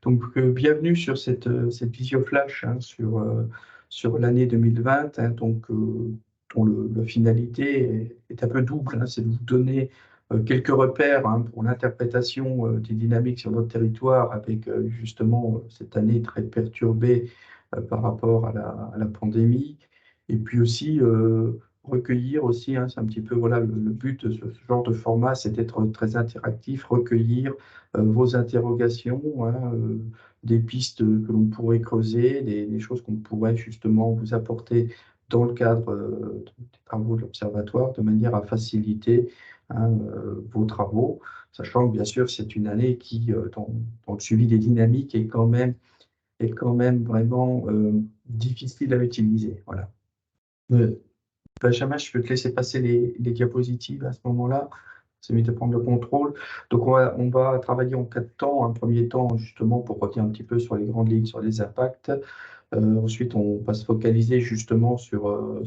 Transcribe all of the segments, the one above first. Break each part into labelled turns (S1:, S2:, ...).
S1: Donc, bienvenue sur cette visio flash sur l'année 2020, dont la finalité est un peu double, c'est de vous donner quelques repères pour l'interprétation des dynamiques sur notre territoire avec justement cette année très perturbée par rapport à la pandémie. Et puis aussi recueillir aussi, c'est un petit peu voilà, le but de ce genre de format, c'est d'être très interactif, recueillir vos interrogations, des pistes que l'on pourrait creuser, des choses qu'on pourrait justement vous apporter dans le cadre des travaux de l'Observatoire, de manière à faciliter vos travaux, sachant que bien sûr c'est une année qui, dans le suivi des dynamiques, est quand même vraiment difficile à utiliser. Voilà. Benjamin, je peux te laisser passer les diapositives à ce moment-là. C'est mieux de prendre le contrôle. Donc, on va travailler en 4 temps. Un premier temps, justement, pour revenir un petit peu sur les grandes lignes, sur les impacts. Ensuite, on va se focaliser justement sur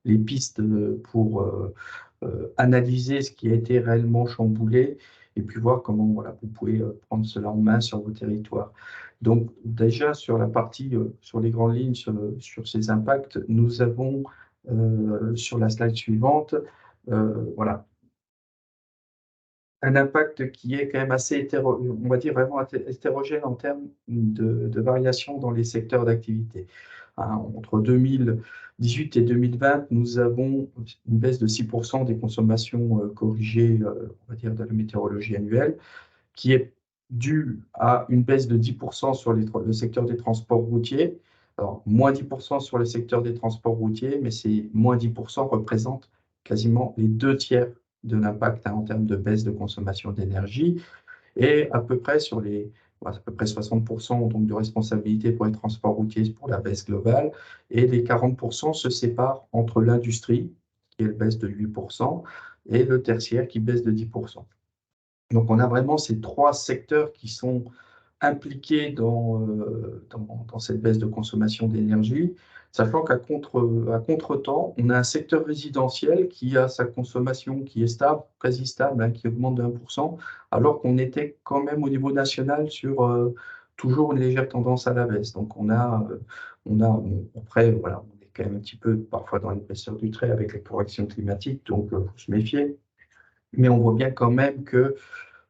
S1: les pistes pour analyser ce qui a été réellement chamboulé et puis voir comment voilà, vous pouvez prendre cela en main sur vos territoires. Donc, déjà, sur la partie, sur les grandes lignes, sur ces impacts, nous avons, sur la slide suivante, voilà, un impact qui est quand même assez on va dire vraiment hétérogène en termes de variation dans les secteurs d'activité. Entre 2018 et 2020, nous avons une baisse de 6% des consommations corrigées, on va dire, de la météorologie annuelle, qui est due à une baisse de 10% sur le secteur des transports routiers. Alors, moins 10% sur le secteur des transports routiers, mais ces moins 10% représentent quasiment les 2 tiers de l'impact en termes de baisse de consommation d'énergie. Et à peu près à peu près 60% donc de responsabilité pour les transports routiers pour la baisse globale, et les 40% se séparent entre l'industrie, qui est baisse de 8%, et le tertiaire qui baisse de 10%. Donc on a vraiment ces 3 secteurs qui sont impliqués dans cette baisse de consommation d'énergie, sachant qu'à contre-temps, on a un secteur résidentiel qui a sa consommation qui est stable, quasi stable, qui augmente de 1%, alors qu'on était quand même au niveau national sur toujours une légère tendance à la baisse. Donc après, voilà, on est quand même un petit peu parfois dans l'épaisseur du trait avec les corrections climatiques, donc il faut se méfier. Mais on voit bien quand même que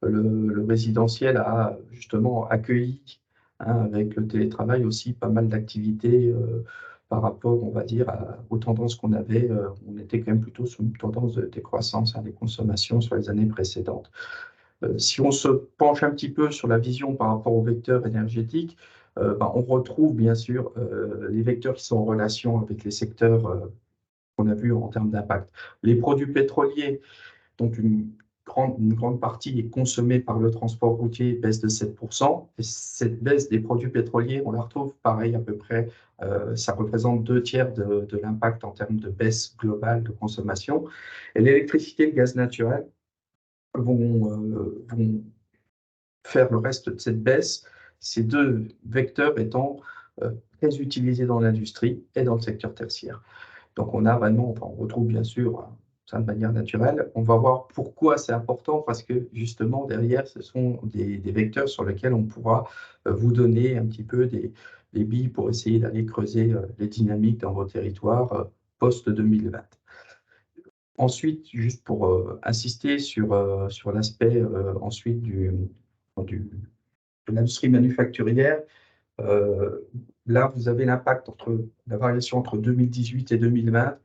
S1: le résidentiel a justement accueilli, avec le télétravail aussi, pas mal d'activités par rapport, on va dire, aux tendances qu'on avait. On était quand même plutôt sur une tendance de décroissance des consommations sur les années précédentes. Si on se penche un petit peu sur la vision par rapport aux vecteurs énergétiques, on retrouve bien sûr les vecteurs qui sont en relation avec les secteurs qu'on a vus en termes d'impact. Les produits pétroliers, donc une grande partie est consommée par le transport routier, baisse de 7%. Et cette baisse des produits pétroliers, on la retrouve pareil à peu près, ça représente 2 tiers de l'impact en termes de baisse globale de consommation. Et l'électricité et le gaz naturel vont faire le reste de cette baisse, ces 2 vecteurs étant très utilisés dans l'industrie et dans le secteur tertiaire. Donc on a vraiment, on retrouve bien sûr ça de manière naturelle. On va voir pourquoi c'est important, parce que justement derrière, ce sont des vecteurs sur lesquels on pourra vous donner un petit peu des billes pour essayer d'aller creuser les dynamiques dans vos territoires post-2020. Ensuite, juste pour insister sur l'aspect ensuite de l'industrie manufacturière, là vous avez l'impact la variation entre 2018 et 2020.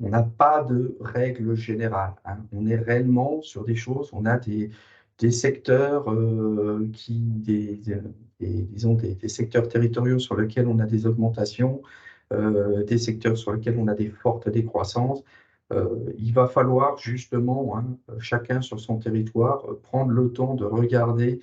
S1: On n'a pas de règle générale. On est réellement sur des choses, on a des secteurs disons des secteurs territoriaux sur lesquels on a des augmentations, des secteurs sur lesquels on a des fortes décroissances. Il va falloir justement, chacun sur son territoire, prendre le temps de regarder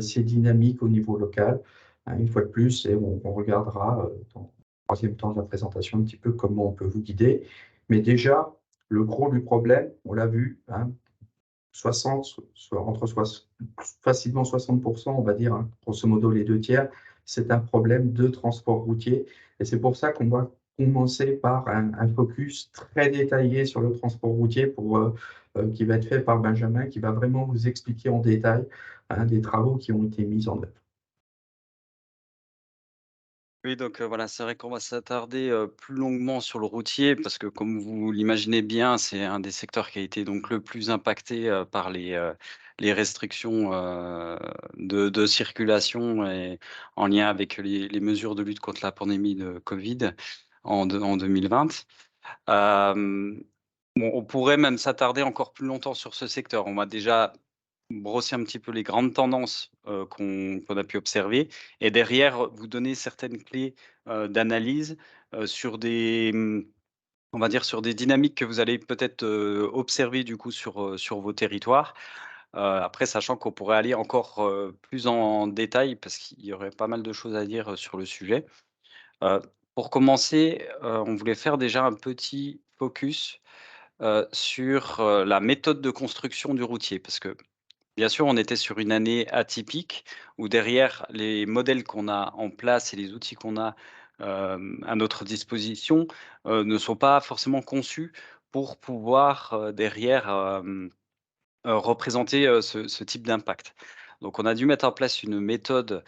S1: ces dynamiques au niveau local, une fois de plus, et on regardera dans le troisième temps de la présentation un petit peu comment on peut vous guider. Mais déjà, le gros du problème, on l'a vu, facilement 60%, on va dire, grosso modo les 2 tiers, c'est un problème de transport routier. Et c'est pour ça qu'on va commencer par un focus très détaillé sur le transport routier qui va être fait par Benjamin, qui va vraiment vous expliquer en détail, hein, des travaux qui ont été mis en œuvre.
S2: Oui, donc voilà, c'est vrai qu'on va s'attarder, plus longuement sur le routier parce que comme vous l'imaginez bien, c'est un des secteurs qui a été donc le plus impacté, par les restrictions, de circulation et en lien avec les mesures de lutte contre la pandémie de Covid en 2020. Hem, bon, on pourrait même s'attarder encore plus longtemps sur ce secteur. On va déjà brosser un petit peu les grandes tendances, qu'on a pu observer et derrière, vous donner certaines clés, d'analyse, sur on va dire sur des dynamiques que vous allez peut-être, observer du coup sur vos territoires. Après sachant qu'on pourrait aller encore, plus en détail parce qu'il y aurait pas mal de choses à dire, sur le sujet. Heu, pour commencer, on voulait faire déjà un petit focus, sur, la méthode de construction du routier parce que bien sûr, on était sur une année atypique où derrière les modèles qu'on a en place et les outils qu'on a, à notre disposition, ne sont pas forcément conçus pour pouvoir, derrière, représenter, ce type d'impact. Donc on a dû mettre en place une méthode,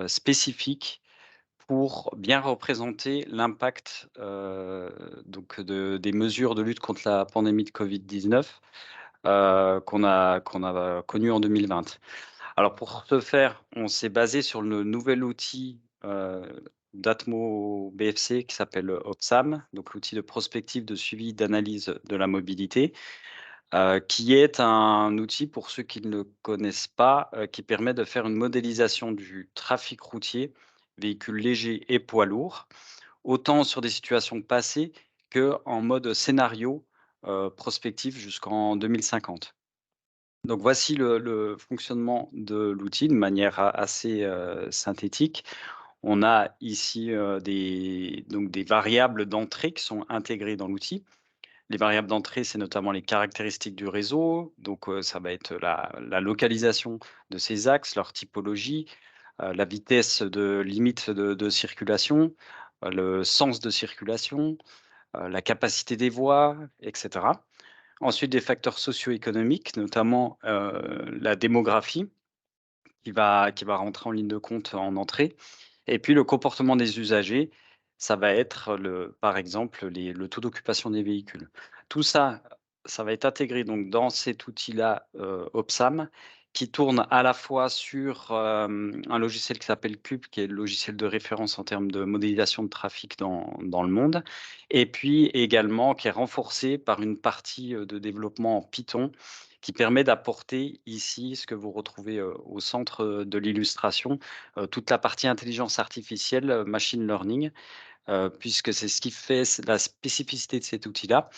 S2: spécifique pour bien représenter l'impact, donc des mesures de lutte contre la pandémie de Covid-19, qu'on a connu en 2020. Alors pour ce faire, on s'est basé sur le nouvel outil, d'Atmo BFC qui s'appelle, Opsam, donc l'outil de prospective, de suivi, d'analyse de la mobilité, qui est un outil pour ceux qui ne le connaissent pas, qui permet de faire une modélisation du trafic routier, véhicules légers et poids lourds, autant sur des situations passées qu'en mode scénario, prospectif jusqu'en 2050. Donc voici le fonctionnement de l'outil de manière assez, synthétique. On a ici, des variables d'entrée qui sont intégrées dans l'outil. Les variables d'entrée, c'est notamment les caractéristiques du réseau, donc ça va être la localisation de ces axes, leur typologie, la vitesse de limite de circulation, le sens de circulation, la capacité des voies et cetera. Ensuite, des facteurs socio-économiques, notamment, la démographie qui va rentrer en ligne de compte en entrée et puis le comportement des usagers, ça va être par exemple le taux d'occupation des véhicules. Tout ça, ça va être intégré donc dans cet outil-là, Opsam, qui tourne à la fois sur, un logiciel qui s'appelle Cube, qui est le logiciel de référence en termes de modélisation de trafic dans le monde et puis également qui est renforcé par une partie, de développement en Python qui permet d'apporter ici ce que vous retrouvez, au centre, de l'illustration, toute la partie intelligence artificielle, machine learning, puisque c'est ce qui fait la spécificité de cet outil-là,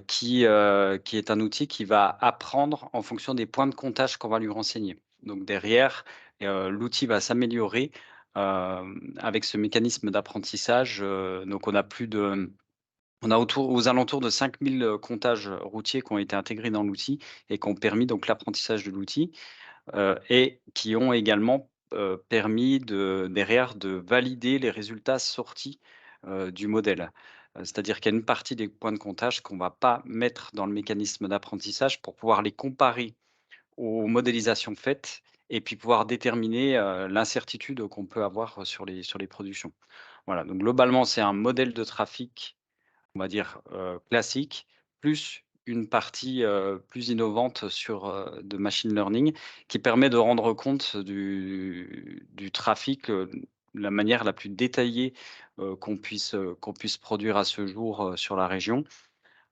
S2: qui est un outil qui va apprendre en fonction des points de comptage qu'on va lui renseigner. Donc derrière, l'outil va s'améliorer, avec ce mécanisme d'apprentissage, donc on a aux alentours de 5 000 comptages routiers qui ont été intégrés dans l'outil et qui ont permis donc l'apprentissage de l'outil, et qui ont également, permis derrière de valider les résultats sortis, du modèle. C'est-à-dire qu'il y a une partie des points de comptage qu'on ne va pas mettre dans le mécanisme d'apprentissage pour pouvoir les comparer aux modélisations faites et puis pouvoir déterminer, l'incertitude qu'on peut avoir sur les productions. Voilà, donc globalement, c'est un modèle de trafic on va dire, classique, plus une partie, plus innovante sur, de machine learning qui permet de rendre compte du trafic, de la manière la plus détaillée, qu'on puisse produire à ce jour, sur la région,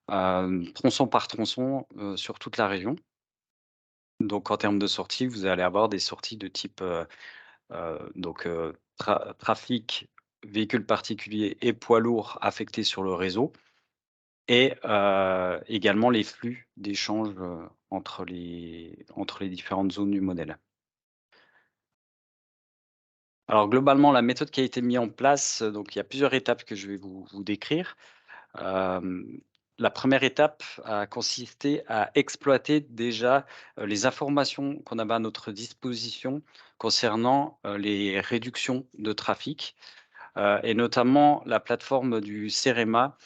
S2: tronçon par tronçon, sur toute la région. Donc en termes de sorties, vous allez avoir des sorties de type, donc trafic, véhicules particuliers et poids lourds affectés sur le réseau. Et également les flux d'échange, entre les différentes zones du modèle. Alors globalement, la méthode qui a été mise en place, donc il y a plusieurs étapes que je vais vous décrire. Hem, la première étape a consisté à exploiter déjà, les informations qu'on avait à notre disposition concernant, les réductions de trafic. et notamment la plateforme du CEREMA,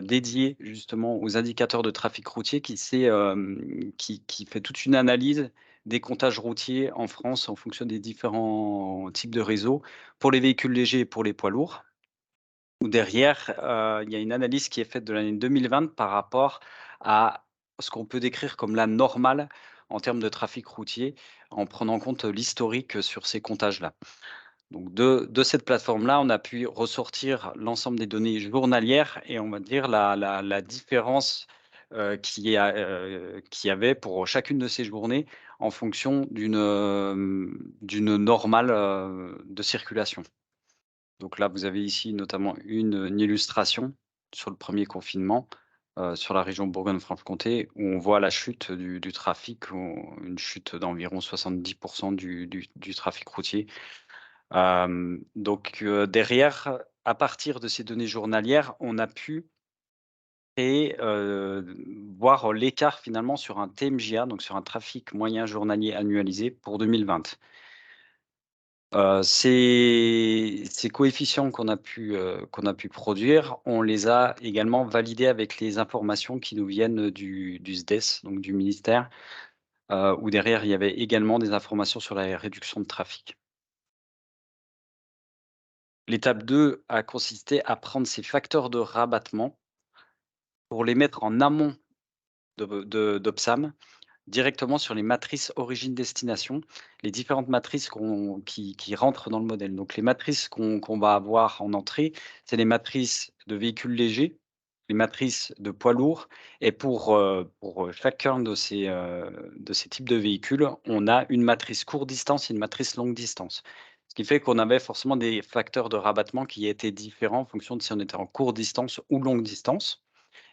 S2: dédiée justement aux indicateurs de trafic routier qui fait toute une analyse des comptages routiers en France en fonction des différents types de réseaux, pour les véhicules légers et pour les poids lourds. Où derrière, il y a une analyse qui est faite de l'année 2020 par rapport à ce qu'on peut décrire comme la normale en termes de trafic routier, en prenant en compte l'historique sur ces comptages-là. Donc de cette plateforme-là, on a pu ressortir l'ensemble des données journalières et on va dire la différence, qu'il y qu'il y avait pour chacune de ces journées en fonction d'une normale, de circulation. Donc là, vous avez ici notamment une illustration sur le premier confinement, sur la région Bourgogne-Franche-Comté, où on voit la chute du trafic, une chute d'environ 70 du trafic routier. Donc derrière, à partir de ces données journalières, on a pu créer, voir l'écart finalement sur un TMJA, donc sur un trafic moyen journalier annualisé pour 2020. Ces coefficients qu'on a pu produire, on les a également validés avec les informations qui nous viennent du SDES, donc du ministère, où derrière il y avait également des informations sur la réduction de trafic. L'étape 2 a consisté à prendre ces facteurs de rabattement pour les mettre en amont d'Opsam, directement sur les matrices origine-destination, les différentes matrices qui rentrent dans le modèle. Donc les matrices qu'on va avoir en entrée, c'est les matrices de véhicules légers, les matrices de poids lourds et pour chacun de ces types de véhicules, on a une matrice courte distance et une matrice longue distance. Ce qui fait qu'on avait forcément des facteurs de rabattement qui étaient différents en fonction de si on était en courte distance ou longue distance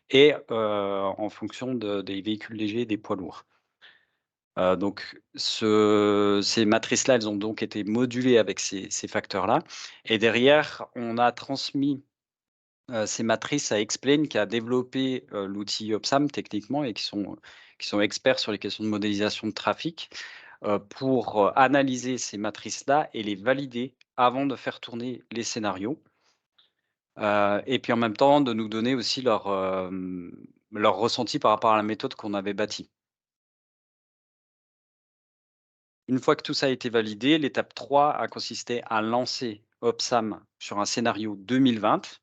S2: et en fonction des véhicules légers et des poids lourds. Donc ces matrices-là, elles ont donc été modulées avec ces facteurs-là et derrière, on a transmis, ces matrices à Explain qui a développé, l'outil Opsam techniquement et qui sont experts sur les questions de modélisation de trafic, pour, analyser ces matrices-là et les valider avant de faire tourner les scénarios, et puis en même temps de nous donner aussi leur ressenti par rapport à la méthode qu'on avait bâtie. Une fois que tout ça a été validé, l'étape 3 a consisté à lancer Opsam sur un scénario 2020,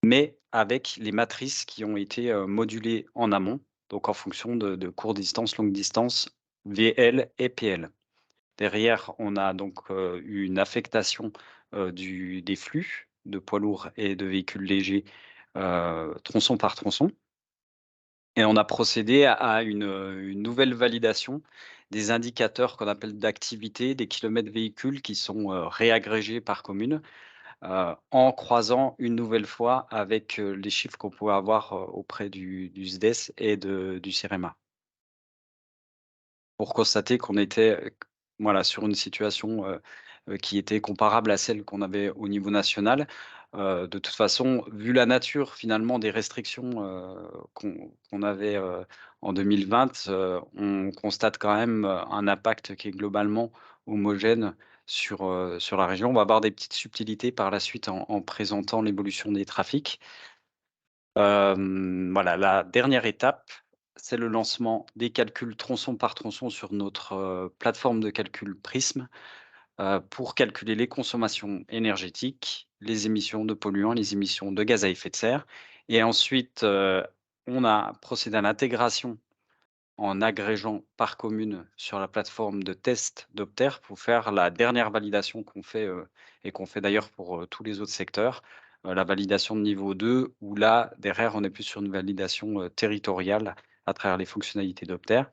S2: mais avec les matrices qui ont été, modulées en amont, donc en fonction de courte distance, longue distance, VL et PL. Derrière, on a donc, eu une affectation, des flux de poids lourds et de véhicules légers, tronçon par tronçon. Et on a procédé à une nouvelle validation des indicateurs qu'on appelle d'activité, des kilomètres véhicules qui sont, réagrégés par commune, en croisant une nouvelle fois avec, les chiffres qu'on pouvait avoir, auprès du SDES et du CEREMA. Pour constater qu'on était, voilà, sur une situation, qui était comparable à celle qu'on avait au niveau national. De toute façon, vu la nature finalement des restrictions, qu'on avait, en 2020, on constate quand même, un impact qui est globalement homogène sur la région. On va avoir des petites subtilités par la suite en présentant l'évolution des trafics. Voilà, la dernière étape, c'est le lancement des calculs tronçon par tronçon sur notre, plateforme de calcul Prism, pour calculer les consommations énergétiques, les émissions de polluants, les émissions de gaz à effet de serre et ensuite, on a procédé à l'intégration en agrégeant par commune sur la plateforme de test d'Opter pour faire la dernière validation qu'on fait, et qu'on fait d'ailleurs pour, tous les autres secteurs, la validation de niveau 2 où là, derrière, on est plus sur une validation, territoriale à travers les fonctionnalités d'Opter,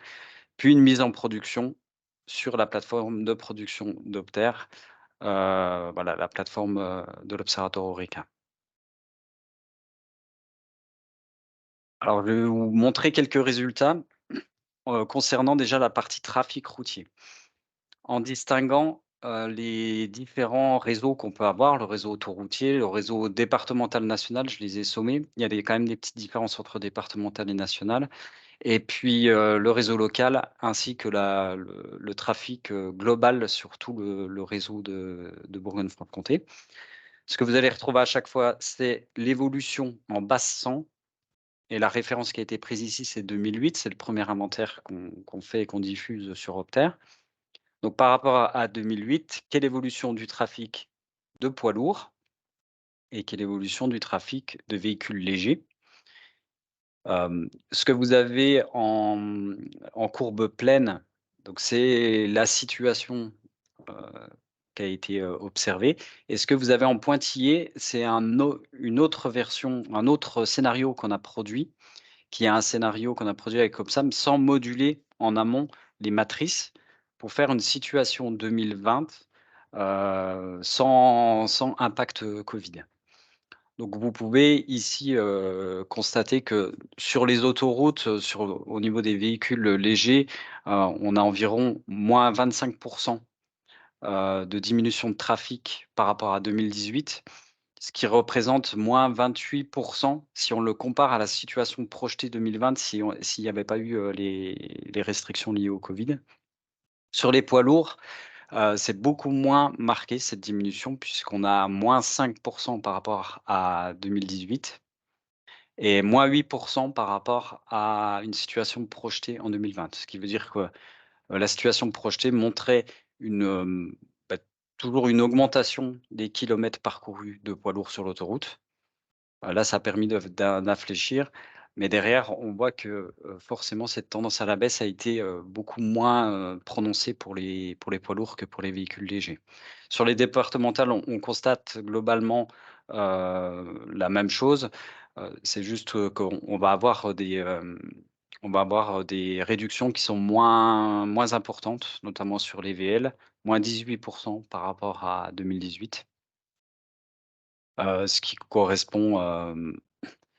S2: puis une mise en production sur la plateforme de production d'Opter, voilà la plateforme, de l'observatoire Horeca. Alors je vais vous montrer quelques résultats, concernant déjà la partie trafic routier. En distinguant, les différents réseaux qu'on peut avoir, le réseau autoroutier, le réseau départemental national, je les ai sommés. Il y a quand même des petites différences entre départemental et national et puis, le réseau local ainsi que le trafic, global sur tout le réseau de Bourgogne-Franche-Comté. Ce que vous allez retrouver à chaque fois, c'est l'évolution en basse 100 et la référence qui a été prise ici, c'est 2008. C'est le premier inventaire qu'on fait et qu'on diffuse sur Opter. Donc par rapport à 2008, quelle évolution du trafic de poids lourds et quelle évolution du trafic de véhicules légers? Ce que vous avez en courbe pleine, donc c'est la situation, heu, qui a été, observée, et ce que vous avez en pointillé, c'est une autre version, un autre scénario qu'on a produit, qui est un scénario qu'on a produit avec Opsam sans moduler en amont les matrices pour faire une situation 2020, sans impact, Covid. Donc vous pouvez ici, constater que sur les autoroutes, au niveau des véhicules, légers, on a environ moins 25 de diminution de trafic par rapport à 2018, ce qui représente moins 28 si on le compare à la situation projetée 2020 s'il n'y avait pas eu, les restrictions liées au Covid. Sur les poids lourds, c'est beaucoup moins marqué cette diminution puisqu'on a moins 5 par rapport à 2018 et moins 8 par rapport à une situation projetée en 2020. Ce qui veut dire que, la situation projetée montrait une, bah, toujours une augmentation des kilomètres parcourus de poids lourds sur l'autoroute. Là, ça a permis d'infléchir, mais derrière, on voit que, forcément, cette tendance à la baisse a été, beaucoup moins, prononcée pour les poids lourds que pour les véhicules légers. Sur les départementales, on constate globalement, la même chose, c'est juste, qu'on va avoir on va avoir, des réductions qui sont moins importantes, notamment sur les VL, moins 18 par rapport à 2018, ce qui correspond,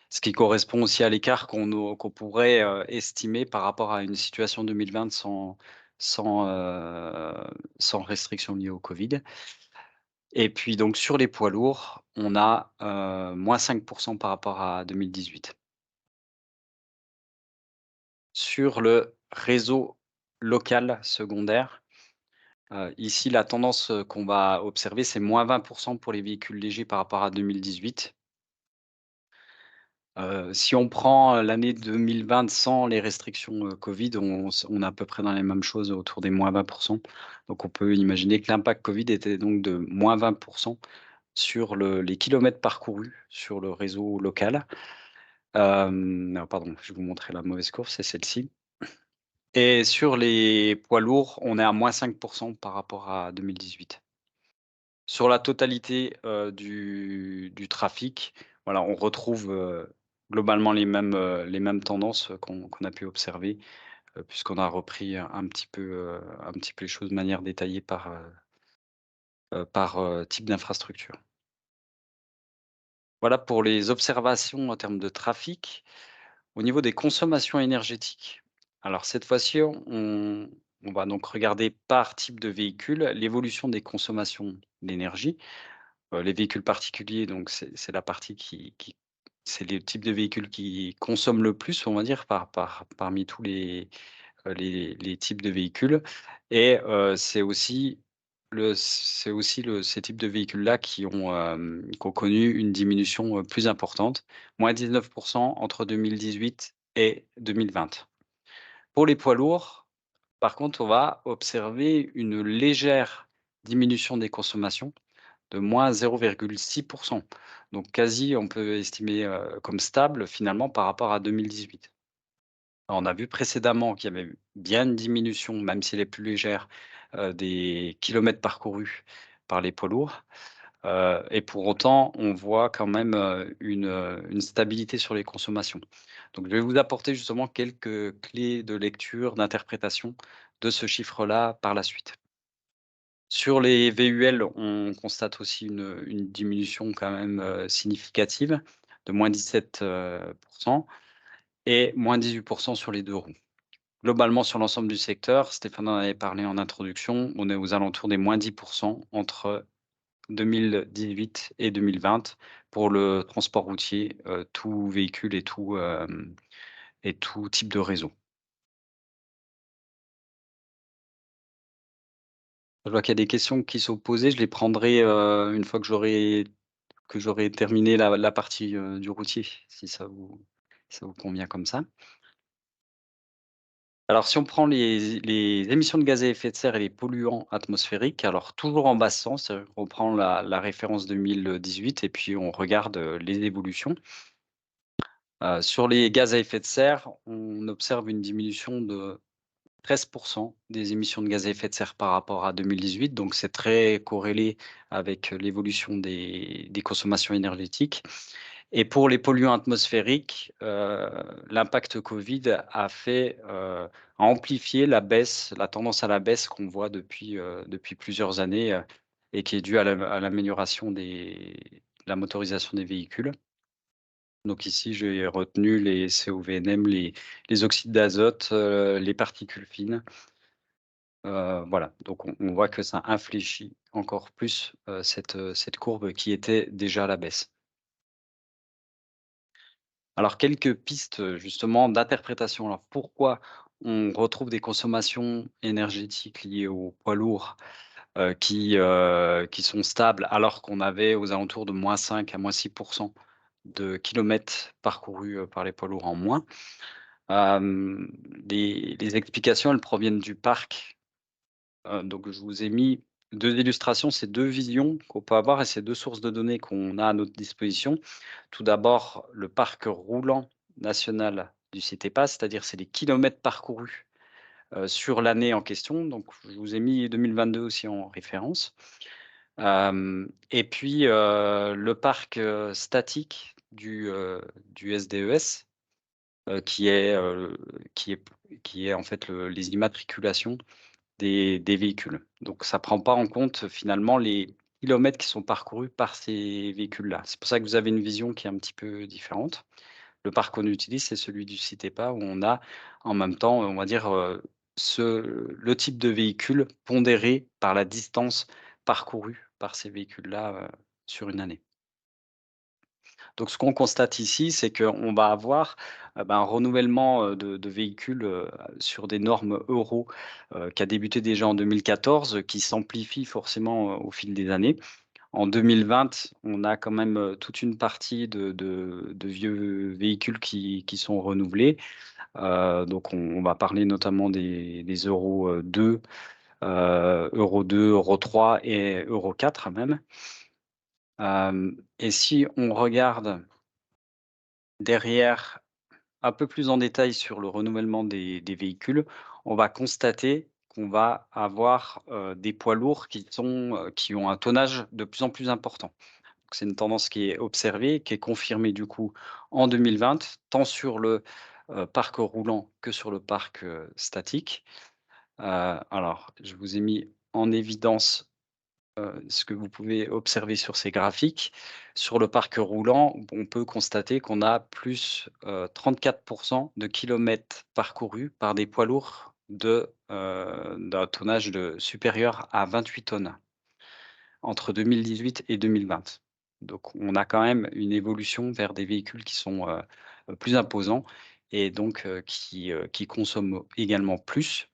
S2: ce qui correspond aussi à l'écart qu'on pourrait, estimer par rapport à une situation 2020 sans, sans restriction liée au Covid. Et puis donc sur les poids lourds, on a, moins 5 par rapport à 2018. Sur le réseau local secondaire, ici la tendance, qu'on va observer, c'est moins 20 pour les véhicules légers par rapport à 2018. Si on prend, l'année 2020 sans les restrictions, Covid, on est à peu près dans les mêmes choses, autour des moins 20. Donc on peut imaginer que l'impact Covid était donc de moins 20 sur les kilomètres parcourus sur le réseau local. Non, pardon, je vais vous montrer la mauvaise courbe, c'est celle-ci, et sur les poids lourds, on est à moins 5 par rapport à 2018. Sur la totalité, du trafic, voilà, on retrouve, globalement les mêmes tendances, qu'on a pu observer, puisqu'on a repris un petit peu les choses de manière détaillée par, type d'infrastructure. Voilà pour les observations en termes de trafic. Au niveau des consommations énergétiques, alors cette fois-ci, on va donc regarder par type de véhicule l'évolution des consommations d'énergie. Les véhicules particuliers, donc c'est la partie qui c'est le type de véhicule qui consomme le plus, on va dire, parmi tous les types de véhicules, et c'est aussi ces types de véhicules-là qui ont connu une diminution, plus importante, moins 19 entre 2018 et 2020. Pour les poids lourds, par contre, on va observer une légère diminution des consommations de moins 0,6. Donc quasi, on peut estimer, comme stable finalement par rapport à 2018. On a vu précédemment qu'il y avait bien une diminution, même si elle est plus légère, des kilomètres parcourus par les poids lourds, et pour autant, on voit quand même, une stabilité sur les consommations. Donc je vais vous apporter justement quelques clés de lecture, d'interprétation de ce chiffre-là par la suite. Sur les VUL, on constate aussi une diminution quand même, significative de moins 17 et moins 18 sur les 2 roues. Globalement, sur l'ensemble du secteur, Stéphane en avait parlé en introduction, on est aux alentours des moins 10 entre 2018 et 2020 pour le transport routier, tout véhicule et tout type de réseau. Je vois qu'il y a des questions qui sont posées, je les prendrai, une fois que j'aurai que j'aurai terminé la partie, du routier, si ça vous convient comme ça. Alors si on prend les émissions de gaz à effet de serre et les polluants atmosphériques, alors toujours en baissant, c'est-à-dire qu'on prend la référence 2018 et puis on regarde, les évolutions. Sur les gaz à effet de serre, on observe une diminution de 13 des émissions de gaz à effet de serre par rapport à 2018, donc c'est très corrélé avec, l'évolution des consommations énergétiques. Et pour les polluants atmosphériques, l'impact Covid a amplifié la baisse, la tendance à la baisse qu'on voit depuis plusieurs années, et qui est due à l'amélioration de la motorisation des véhicules. Donc ici, j'ai retenu les COVNM, les oxydes d'azote, les particules fines. Voilà, donc on voit que ça infléchit encore plus, cette courbe qui était déjà à la baisse. Alors quelques pistes, justement d'interprétation. Alors pourquoi on retrouve des consommations énergétiques liées aux poids lourds, qui sont stables alors qu'on avait aux alentours de -5 à -6 de kilomètres parcourus, par les poids lourds en moins? Hem, les explications, elles proviennent du parc. Donc je vous ai mis 2 illustrations, c'est 2 visions qu'on peut avoir et c'est 2 sources de données qu'on a à notre disposition. Tout d'abord, le parc roulant national du CTPA, c'est-à-dire c'est les kilomètres parcourus, sur l'année en question. Donc je vous ai mis 2022 aussi en référence. Et puis, le parc, statique du SDES, qui est, qui est en fait les immatriculations des véhicules. Donc ça prend pas en compte finalement les kilomètres qui sont parcourus par ces véhicules-là. C'est pour ça que vous avez une vision qui est un petit peu différente. Le parc qu'on utilise, c'est celui du CITEPA où on a en même temps, on va dire, le type de véhicule pondéré par la distance parcourue par ces véhicules-là, sur une année. Donc ce qu'on constate ici, c'est qu'on va avoir, un renouvellement, de véhicules, sur des normes Euro, qui a débuté déjà en 2014, qui s'amplifie forcément, au fil des années. En 2020, on a quand même, toute une partie de vieux véhicules qui sont renouvelés. Donc on va parler notamment des Euro, 2, Euro 2, Euro 3 et Euro 4 même. Et si on regarde derrière, un peu plus en détail sur le renouvellement des véhicules, on va constater qu'on va avoir, des poids lourds qui ont un tonnage de plus en plus important. Donc c'est une tendance qui est observée, qui est confirmée du coup en 2020, tant sur le, parc roulant que sur le parc, statique. Alors je vous ai mis en évidence ce que vous pouvez observer sur ces graphiques. Sur le parc roulant, on peut constater qu'on a plus, 34 de kilomètres parcourus par des poids lourds d'un tonnage supérieur à 28 tonnes, entre 2018 et 2020. Donc on a quand même une évolution vers des véhicules qui sont, plus imposants et donc qui consomment également plus.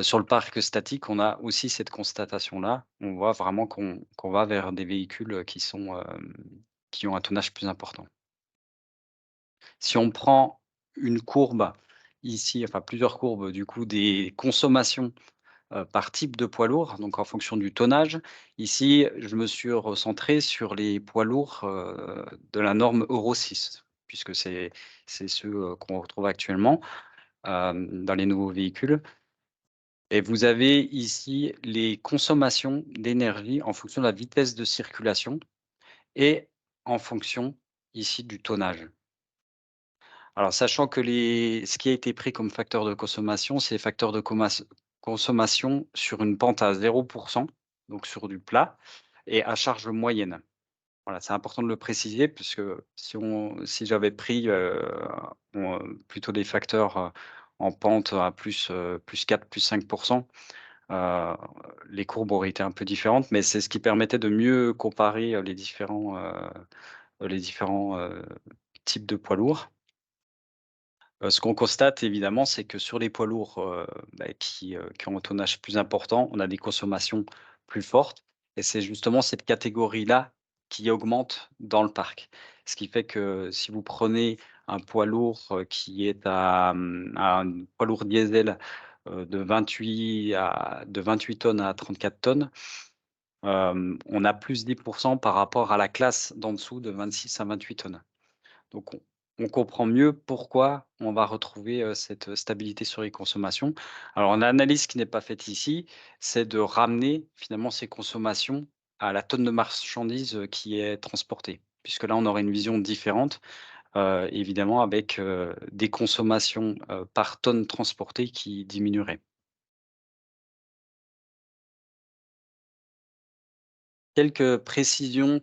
S2: Sur le parc statique, on a aussi cette constatation-là. On voit vraiment qu'on va vers des véhicules, qui ont un tonnage plus important. Si on prend une courbe ici, enfin plusieurs courbes du coup des consommations, par type de poids lourd, donc en fonction du tonnage. Ici, je me suis recentré sur les poids lourds, de la norme Euro 6 puisque c'est ceux, qu'on retrouve actuellement, dans les nouveaux véhicules. Et vous avez ici les consommations d'énergie en fonction de la vitesse de circulation et en fonction ici du tonnage. Alors sachant que ce qui a été pris comme facteur de consommation, c'est les facteurs de consommation sur une pente à 0, donc sur du plat et à charge moyenne. Voilà, c'est important de le préciser puisque si j'avais pris, plutôt des facteurs, en pente à plus 4, plus 5, Heu, les courbes auraient été un peu différentes, mais c'est ce qui permettait de mieux comparer, les différents types de poids lourds. Ce qu'on constate évidemment, c'est que sur les poids lourds, qui ont un tonnage plus important, on a des consommations plus fortes et c'est justement cette catégorie-là qui augmente dans le parc. Ce qui fait que si vous prenez un poids lourd, qui est un poids lourd diesel, de 28 tonnes à 34 tonnes, on a plus 10 par rapport à la classe d'en dessous de 26 à 28 tonnes. Donc on comprend mieux pourquoi on va retrouver, cette stabilité sur les consommations. Alors l'analyse qui n'est pas faite ici, c'est de ramener finalement ces consommations à la tonne de marchandises, qui est transportée. Puisque là, on aurait une vision différente, évidemment avec, des consommations, par tonne transportée qui diminueraient. Quelques précisions,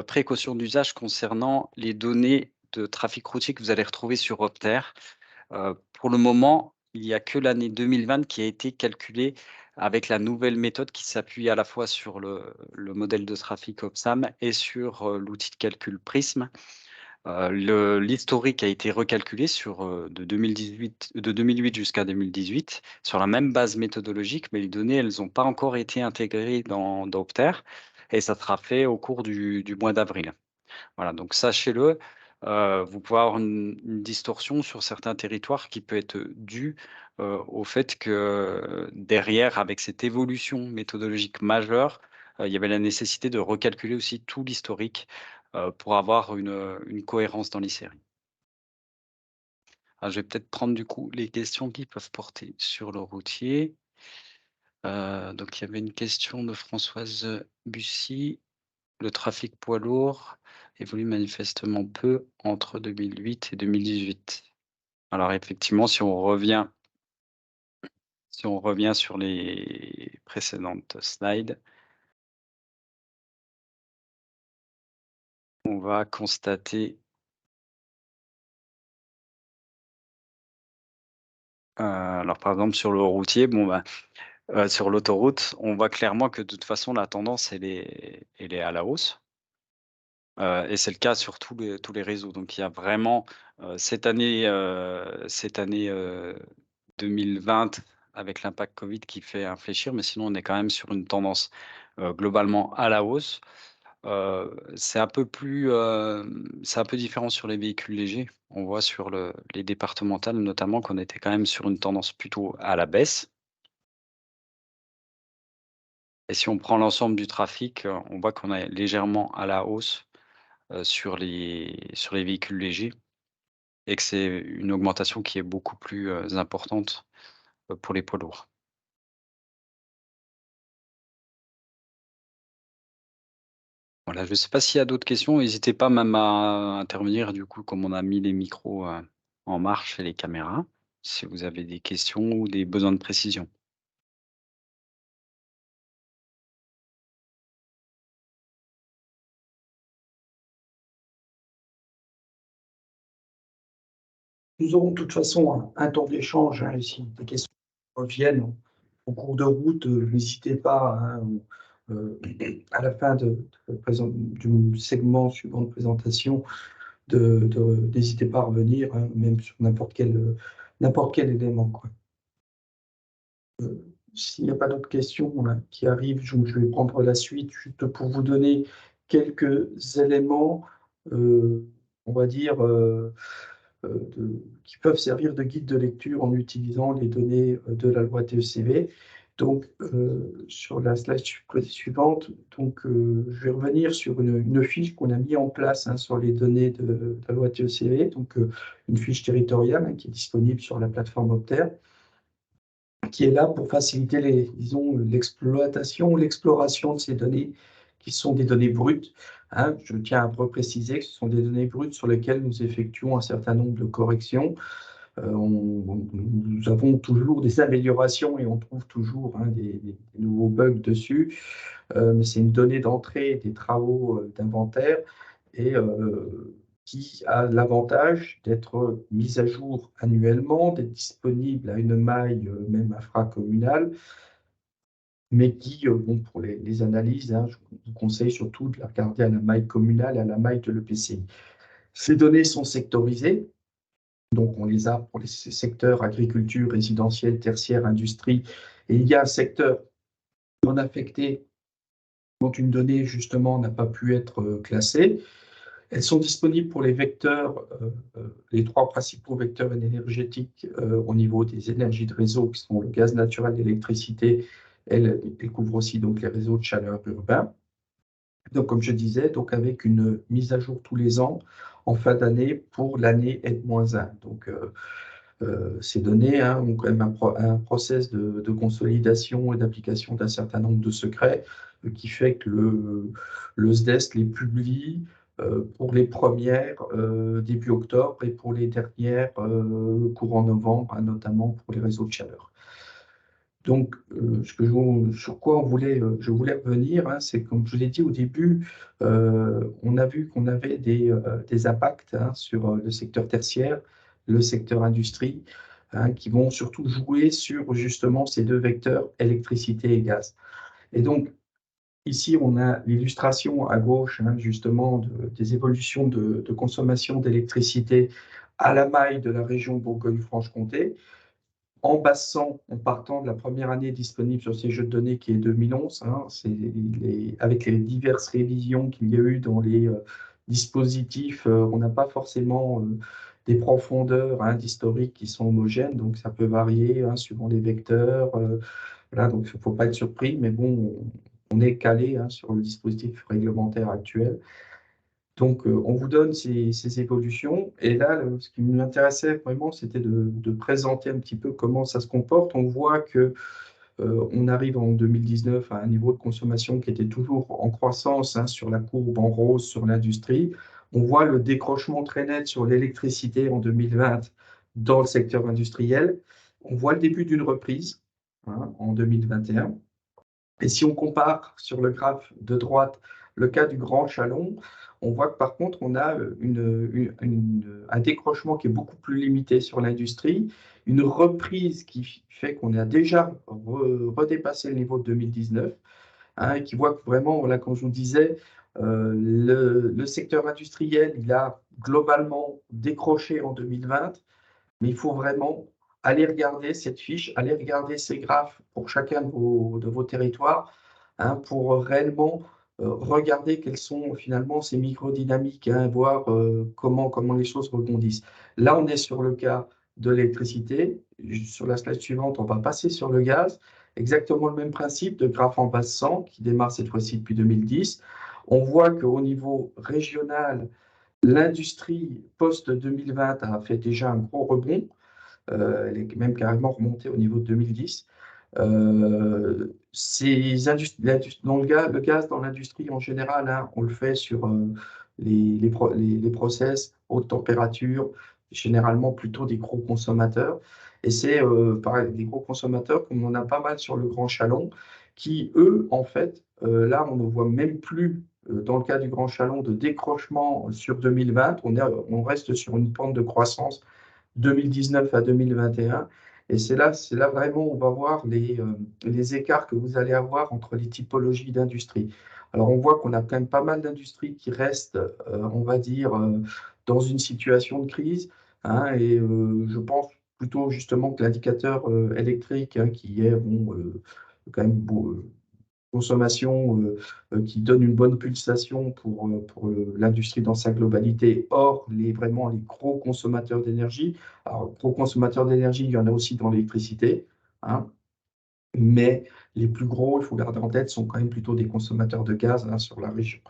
S2: précautions d'usage concernant les données de trafic routier que vous allez retrouver sur Opter. Pour le moment, il n'y a que l'année 2020 qui a été calculée avec la nouvelle méthode qui s'appuie à la fois sur le modèle de trafic OPSAM et sur, l'outil de calcul Prism. L'historique a été recalculé sur, de 2008 jusqu'à 2018 sur la même base méthodologique, mais les données, elles n'ont pas encore été intégrées dans Opter et ça sera fait au cours du mois d'avril. Voilà, donc sachez-le, vous pouvez avoir une distorsion sur certains territoires qui peut être due, au fait que derrière, avec cette évolution méthodologique majeure, il y avait la nécessité de recalculer aussi tout l'historique, pour avoir une cohérence dans les séries. Alors je vais peut-être prendre du coup les questions qui peuvent porter sur le routier. Donc il y avait une question de Françoise Bussy. Le trafic poids lourd évolue manifestement peu entre 2008 et 2018. Alors effectivement, si on revient sur les précédentes slides, on va constater, alors par exemple sur le routier, sur l'autoroute, on voit clairement que de toute façon la tendance elle est à la hausse. Et c'est le cas sur tous les réseaux. Donc il y a vraiment, cette année 2020 avec l'impact Covid qui fait infléchir, mais sinon on est quand même sur une tendance, globalement à la hausse. C'est un peu différent sur les véhicules légers. On voit sur les départementales notamment qu'on était quand même sur une tendance plutôt à la baisse. Et si on prend l'ensemble du trafic, on voit qu'on est légèrement à la hausse, sur les véhicules légers et que c'est une augmentation qui est beaucoup plus, importante, pour les poids lourds. Voilà, je ne sais pas s'il y a d'autres questions, n'hésitez pas même à intervenir du coup comme on a mis les micros, en marche et les caméras, si vous avez des questions ou des besoins de précision.
S1: Nous aurons de toute façon un temps d'échange, et si des questions reviennent en cours de route, n'hésitez pas, à la fin du segment suivant de présentation, n'hésitez pas à revenir, même sur n'importe quel élément, quoi. S'il n'y a pas d'autres questions là, qui arrivent, je vais prendre la suite juste pour vous donner quelques éléments, on va dire, qui peuvent servir de guide de lecture en utilisant les données de la loi TECV. Donc, sur la slide suivante, donc, je vais revenir sur une fiche qu'on a mis en place sur les données de la loi TECV, donc une fiche territoriale qui est disponible sur la plateforme Opter, qui est là pour faciliter l'exploitation, l'exploration de ces données qui sont des données brutes. Je tiens à préciser que ce sont des données brutes sur lesquelles nous effectuons un certain nombre de corrections. Nous avons toujours des améliorations et on trouve toujours des nouveaux bugs dessus. Mais c'est une donnée d'entrée des travaux d'inventaire et qui a l'avantage d'être mise à jour annuellement, d'être disponible à une maille même infracommunale, mais qui, pour les analyses, je vous conseille surtout de la regarder à la maille communale et à la maille de l'EPCI. Ces données sont sectorisées, donc on les a pour les secteurs agriculture, résidentiel, tertiaire, industrie, et il y a un secteur non affecté quand une donnée, justement, n'a pas pu être classée. Elles sont disponibles pour les vecteurs, les 3 principaux vecteurs énergétiques au niveau des énergies de réseau, qui sont le gaz naturel, l'électricité. Elles couvrent aussi donc les réseaux de chaleur urbains. Donc, comme je disais, donc avec une mise à jour tous les ans en fin d'année pour l'année N-1. Donc, ces données ont quand même un process de consolidation et d'application d'un certain nombre de secrets qui fait que le SDES les publie pour les premières début octobre et pour les dernières courant novembre, notamment pour les réseaux de chaleur. Donc, sur quoi je voulais revenir, c'est comme je l'ai dit au début, on a vu qu'on avait des impacts sur le secteur tertiaire, le secteur industrie, qui vont surtout jouer sur justement ces 2 vecteurs, électricité et gaz. Et donc, ici, on a l'illustration à gauche, justement, des évolutions de consommation d'électricité à la maille de la région Bourgogne-Franche-Comté, en passant, en partant de la première année disponible sur ces jeux de données qui est 2011, avec les diverses révisions qu'il y a eu dans les dispositifs, on n'a pas forcément des profondeurs d'historique qui sont homogènes, donc ça peut varier suivant les vecteurs. Voilà, donc il ne faut pas être surpris, mais bon, on est calé sur le dispositif réglementaire actuel. Donc, on vous donne ces évolutions. Et là, ce qui m'intéressait vraiment, c'était de présenter un petit peu comment ça se comporte. On voit que on arrive en 2019 à un niveau de consommation qui était toujours en croissance sur la courbe en rose sur l'industrie. On voit le décrochement très net sur l'électricité en 2020 dans le secteur industriel. On voit le début d'une reprise en 2021. Et si on compare sur le graphe de droite le cas du Grand Chalon, on voit que par contre, on a un décrochement qui est beaucoup plus limité sur l'industrie, une reprise qui fait qu'on a déjà redépassé le niveau de 2019, et qui voit que vraiment, voilà, comme je vous disais, le secteur industriel, il a globalement décroché en 2020, mais il faut vraiment aller regarder cette fiche, aller regarder ces graphes pour chacun de vos territoires, pour réellement regarder quelles sont finalement ces microdynamiques, voir comment les choses rebondissent. Là, on est sur le cas de l'électricité. Sur la slide suivante, on va passer sur le gaz. Exactement le même principe de graphe en base 100 qui démarre cette fois-ci depuis 2010. On voit qu'au niveau régional, l'industrie post-2020 a fait déjà un gros rebond. Elle est même carrément remontée au niveau de 2010. Donc le gaz dans l'industrie en général, on le fait sur les process haute température, généralement plutôt des gros consommateurs. Et c'est pareil, des gros consommateurs, comme on en a pas mal sur le Grand Chalon, qui, eux, en fait, là, on ne voit même plus, dans le cas du Grand Chalon, de décrochement sur 2020. On reste sur une pente de croissance 2019 à 2021. Et c'est là vraiment où on va voir les écarts que vous allez avoir entre les typologies d'industrie. Alors, on voit qu'on a quand même pas mal d'industries qui restent, on va dire, dans une situation de crise. Et je pense plutôt justement que l'indicateur électrique, qui est quand même consommation qui donne une bonne pulsation pour l'industrie dans sa globalité. Or, vraiment les gros consommateurs d'énergie, alors gros consommateurs d'énergie, il y en a aussi dans l'électricité, mais les plus gros, il faut garder en tête, sont quand même plutôt des consommateurs de gaz sur la région.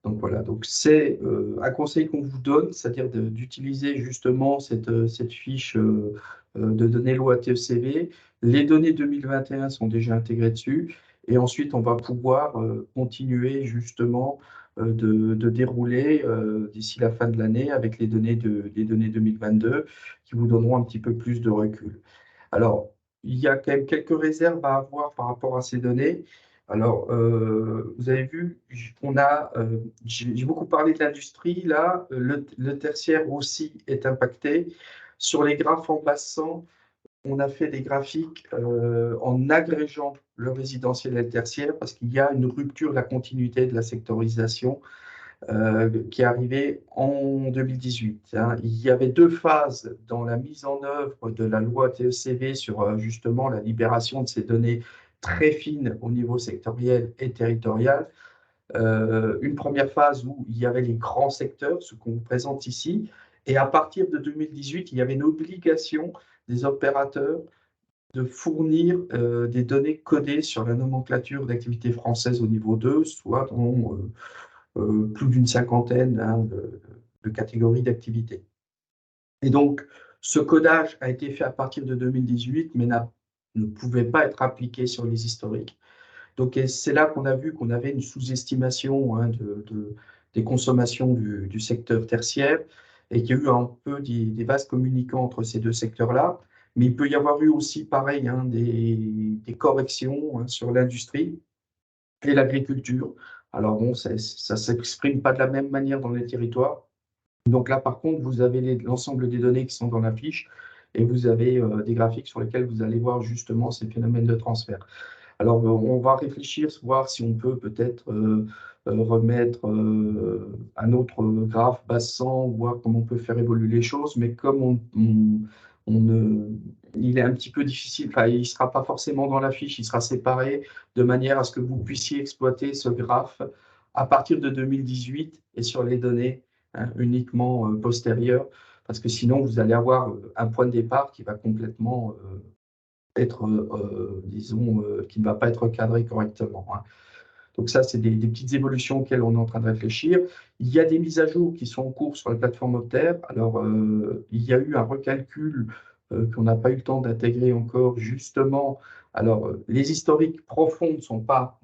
S1: Donc voilà, donc c'est un conseil qu'on vous donne, c'est-à-dire d'utiliser justement cette fiche de données loi TECV. Les données 2021 sont déjà intégrées dessus. Et ensuite, on va pouvoir continuer justement de dérouler d'ici la fin de l'année avec les données 2022 qui vous donneront un petit peu plus de recul. Alors, il y a quand même quelques réserves à avoir par rapport à ces données. Alors, vous avez vu, j'ai beaucoup parlé de l'industrie, là, le tertiaire aussi est impacté. Sur les graphes en passant, on a fait des graphiques en agrégeant le résidentiel et le tertiaire parce qu'il y a une rupture de la continuité de la sectorisation qui est arrivé en 2018. Il y avait 2 phases dans la mise en œuvre de la loi TECV sur justement la libération de ces données très fines au niveau sectoriel et territorial. Une première phase où il y avait les grands secteurs, ce qu'on vous présente ici, et à partir de 2018, il y avait une obligation des opérateurs de fournir des données codées sur la nomenclature d'activité française au niveau 2, soit dans plus d'une cinquantaine de catégories d'activités. Et donc, ce codage a été fait à partir de 2018, mais ne pouvait pas être appliqué sur les historiques. Donc, c'est là qu'on a vu qu'on avait une sous-estimation des consommations du secteur tertiaire et qu'il y a eu un peu des vases communicants entre ces deux secteurs-là. Mais il peut y avoir eu aussi, pareil, des corrections sur l'industrie et l'agriculture. Alors bon, ça ne s'exprime pas de la même manière dans les territoires. Donc là, par contre, vous avez l'ensemble des données qui sont dans la fiche et vous avez des graphiques sur lesquels vous allez voir justement ces phénomènes de transfert. Alors, on va réfléchir, voir si on peut peut-être remettre un autre graphe base 100, voir comment on peut faire évoluer les choses, mais comme il est un petit peu difficile, enfin, il ne sera pas forcément dans la fiche, il sera séparé de manière à ce que vous puissiez exploiter ce graphe à partir de 2018 et sur les données uniquement postérieures, parce que sinon, vous allez avoir un point de départ qui va complètement être, disons, qui ne va pas être cadré correctement. Donc ça, c'est des petites évolutions auxquelles on est en train de réfléchir. Il y a des mises à jour qui sont en cours sur la plateforme Opter. Alors, il y a eu un recalcul qu'on n'a pas eu le temps d'intégrer encore, justement. Alors, les historiques profonds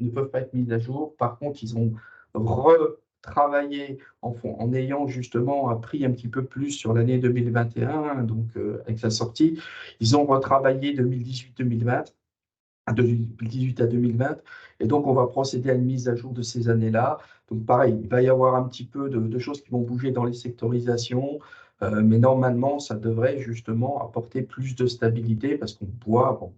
S1: ne peuvent pas être mis à jour. Par contre, ils ont retravaillé en ayant justement appris un petit peu plus sur l'année 2021, donc avec sa sortie. Ils ont retravaillé 2018-2020. 2018 à 2020. Et donc, on va procéder à une mise à jour de ces années-là. Donc, pareil, il va y avoir un petit peu de choses qui vont bouger dans les sectorisations, mais normalement, ça devrait justement apporter plus de stabilité parce qu'on voit, bon,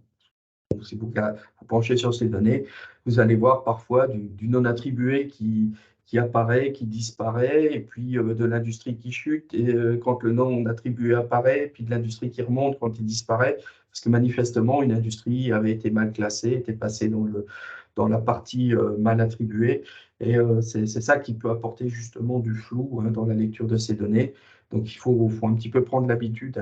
S1: si vous vous penchez sur ces données, vous allez voir parfois du non attribué qui apparaît, qui disparaît, et puis de l'industrie qui chute, et quand le non attribué apparaît, puis de l'industrie qui remonte quand il disparaît, parce que manifestement, une industrie avait été mal classée, était passée dans la partie mal attribuée, et c'est ça qui peut apporter justement du flou dans la lecture de ces données. Donc, il faut un petit peu prendre l'habitude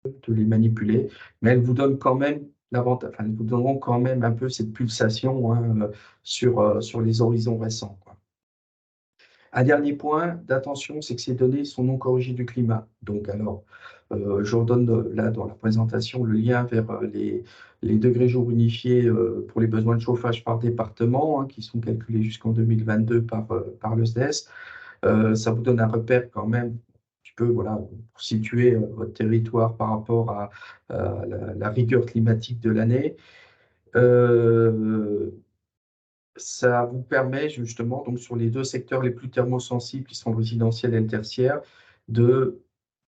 S1: de les manipuler, mais elles vous donnent quand même l'avantage, enfin, elles vous donneront quand même un peu cette pulsation sur les horizons récents, quoi. Un dernier point d'attention, c'est que ces données sont non corrigées du climat. Donc, alors, je redonne là dans la présentation le lien vers les degrés jours unifiés pour les besoins de chauffage par département, qui sont calculés jusqu'en 2022 par le SDES. Ça vous donne un repère quand même voilà, pour situer votre territoire par rapport à la rigueur climatique de l'année. Ça vous permet justement, donc sur les deux secteurs les plus thermosensibles, qui sont le résidentiel et le tertiaire, de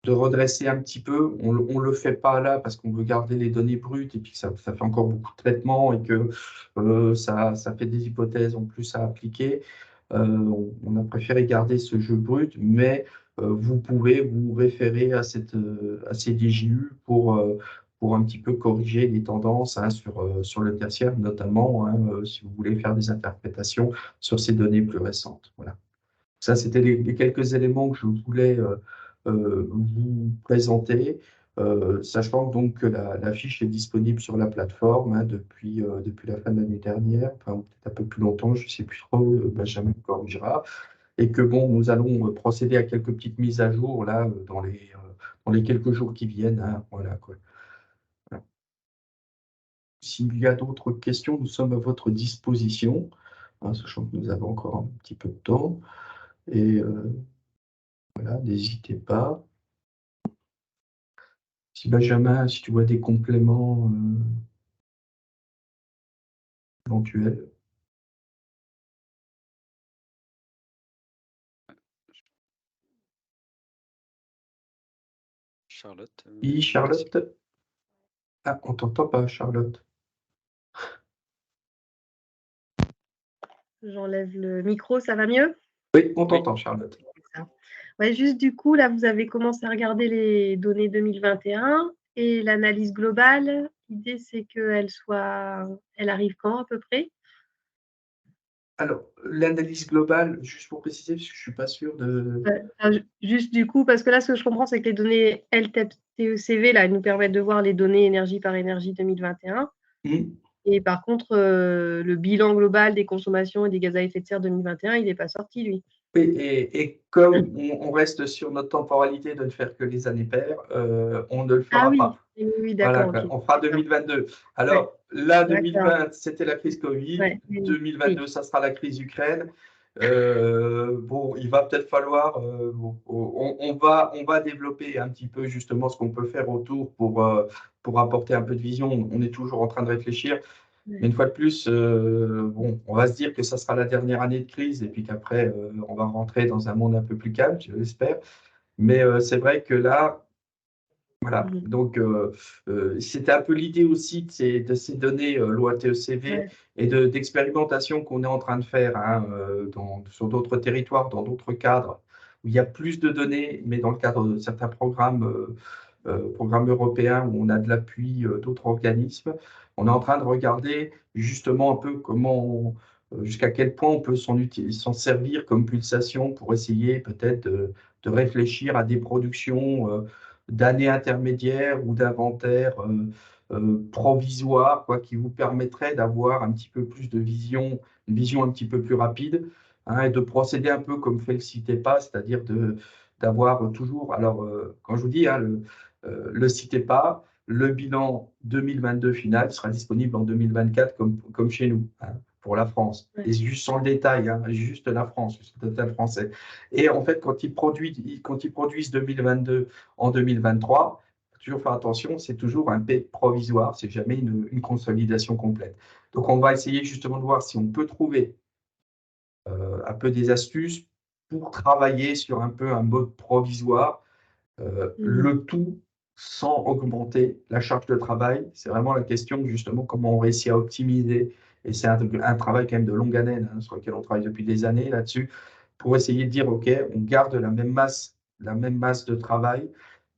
S1: redresser un petit peu. On ne le fait pas là parce qu'on veut garder les données brutes et puis ça fait encore beaucoup de traitements et que ça fait des hypothèses en plus à appliquer. On a préféré garder ce jeu brut, mais vous pouvez vous référer à ces DJU pour un petit peu corriger les tendances sur le tertiaire, notamment si vous voulez faire des interprétations sur ces données plus récentes. Voilà. Ça, c'était les quelques éléments que je voulais vous présenter, sachant donc que la fiche est disponible sur la plateforme depuis la fin de l'année dernière, enfin peut-être un peu plus longtemps, je ne sais plus trop, Benjamin me corrigera, et que bon, nous allons procéder à quelques petites mises à jour là dans les quelques jours qui viennent. Voilà, quoi. Voilà. S'il y a d'autres questions, nous sommes à votre disposition, sachant que nous avons encore un petit peu de temps. Et voilà, n'hésitez pas. Si Benjamin, si tu vois des compléments éventuels.
S2: Charlotte.
S1: Oui, Charlotte. Ah, on t'entend pas, Charlotte.
S3: J'enlève le micro, ça va mieux?
S1: Oui, on t'entend, Charlotte.
S3: Ouais, juste du coup, là, vous avez commencé à regarder les données 2021 et l'analyse globale l'idée, c'est qu'elle elle arrive quand à peu près?
S1: Alors, l'analyse globale, juste pour préciser, parce que je ne suis pas sûr de…
S3: Juste du coup, parce que là, ce que je comprends, c'est que les données LTEP-TECV, là, elles nous permettent de voir les données énergie par énergie 2021.
S1: Hmm.
S3: Et par contre, le bilan global des consommations et des gaz à effet de serre 2021, il n'est pas sorti, lui.
S1: Et comme on reste sur notre temporalité de ne faire que les années paires, on ne le
S3: Ah
S1: fera
S3: oui,
S1: pas.
S3: oui, oui,
S1: Voilà,
S3: d'accord, OK.
S1: on fera
S3: D'accord.
S1: 2022.
S3: Ouais,
S1: Alors là,
S3: d'accord.
S1: 2020, c'était la crise Covid.
S3: Ouais, oui, oui.
S1: 2022, ça sera la crise Ukraine. Bon, il va peut-être falloir, on va développer un petit peu justement ce qu'on peut faire autour pour apporter un peu de vision. On est toujours en train de réfléchir. Mais
S3: Ouais.
S1: une fois de plus, bon, on va se dire que ça sera la dernière année de crise et puis qu'après, on va rentrer dans un monde un peu plus calme, je l'espère. Mais c'est vrai que là, voilà,
S3: Mhm.
S1: donc c'était un peu l'idée aussi de ces données loi TECV
S3: Ouais.
S1: et d'expérimentation qu'on est en train de faire hein, sur d'autres territoires, dans d'autres cadres, où il y a plus de données, mais dans le cadre de certains programmes européens où on a de l'appui d'autres organismes. On est en train de regarder justement un peu jusqu'à quel point on peut s'en servir comme pulsation pour essayer peut-être de réfléchir à des productions d'années intermédiaires ou d'inventaires provisoires, quoi, qui vous permettraient d'avoir un petit peu plus de vision, une vision un petit peu plus rapide, hein, et de procéder un peu comme fait le CITEPA, c'est-à-dire d'avoir toujours, alors quand je vous dis, hein, le CITEPA, le bilan 2022 final sera disponible en 2024 comme chez nous, hein, pour la France.
S3: Ouais.
S1: Et juste sans le détail, hein, juste la France, le total français. Et en fait, quand ils produisent 2022 en 2023, il faut toujours faire attention, c'est toujours un P provisoire, c'est jamais une consolidation complète. Donc, on va essayer justement de voir si on peut trouver un peu des astuces pour travailler sur un peu un mode provisoire,
S3: Mhm.
S1: le tout sans augmenter la charge de travail. C'est vraiment la question justement comment on réussit à optimiser. Et c'est un travail quand même de longue haleine hein, sur lequel on travaille depuis des années là-dessus pour essayer de dire, OK, on garde la même masse de travail,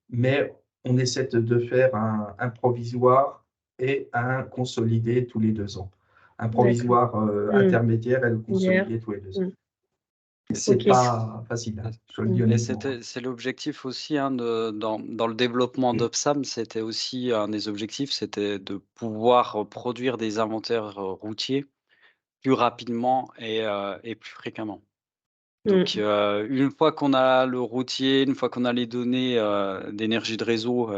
S1: mais on essaie de faire un provisoire et un consolidé tous les 2 ans. Un
S3: D'accord.
S1: provisoire
S3: Mhm.
S1: intermédiaire et le
S3: Hier.
S1: consolidé tous les 2 ans.
S3: Mhm.
S1: C'est
S3: OK.
S1: pas facile, hein, je le dis
S3: Mhm.
S2: Et
S1: honnêtement. Hein.
S2: c'est l'objectif aussi, hein, dans le développement
S1: Mm.
S2: d'Opsam, c'était aussi un des objectifs, c'était de pouvoir produire des inventaires routiers plus rapidement et plus fréquemment. Donc,
S3: Mhm.
S2: une fois qu'on a le routier, une fois qu'on a les données d'énergie de réseau,